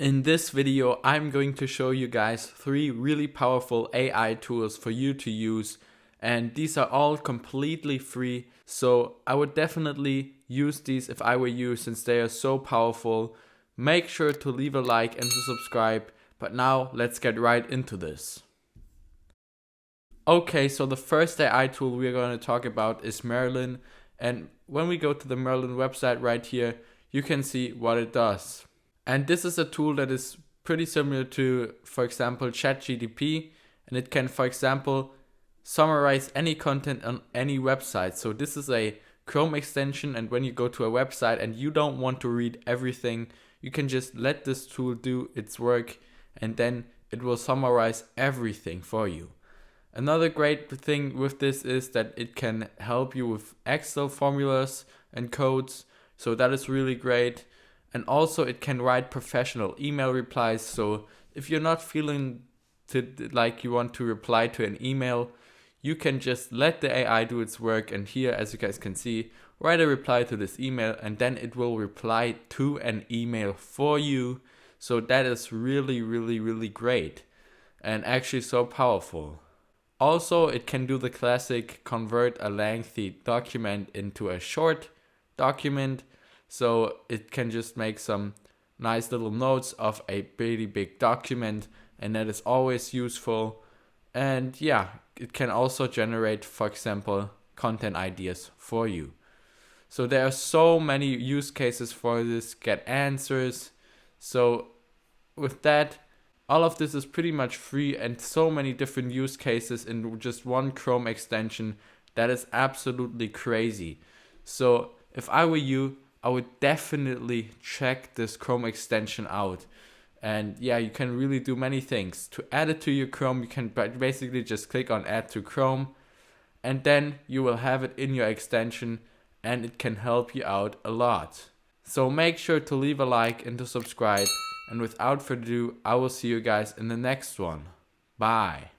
In this video, I'm going to show you guys 3 really powerful AI tools for you to use, and these are all completely free, so I would definitely use these if I were you since they are so powerful. Make sure to leave a like and to subscribe, but now let's get right into this. Okay, so the first AI tool we're going to talk about is Merlin, and when we go to the Merlin website right here, you can see what it does. And this is a tool that is pretty similar to, for example, ChatGPT, and it can, for example, summarize any content on any website. So this is a Chrome extension, and when you go to a website and you don't want to read everything, you can just let this tool do its work, and then it will summarize everything for you. Another great thing with this is that it can help you with Excel formulas and codes, so that is really great. And also it can write professional email replies, so if you're not feeling like you want to reply to an email, you can just let the AI do its work, and here, as you guys can see, write a reply to this email and then it will reply to an email for you. So that is really great and actually so powerful. Also, it can do the classic convert a lengthy document into a short document. So it can just make some nice little notes of a pretty big document, and that is always useful. And yeah, it can also generate, for example, content ideas for you. So there are so many use cases for this, get answers. So with that, all of this is pretty much free and so many different use cases in just one Chrome extension. That is absolutely crazy. So if I were you, I would definitely check this Chrome extension out. And yeah, you can really do many things. To add it to your Chrome, you can basically just click on add to Chrome, and then you will have it in your extension, and it can help you out a lot. So make sure to leave a like and to subscribe. And without further ado, I will see you guys in the next one. Bye.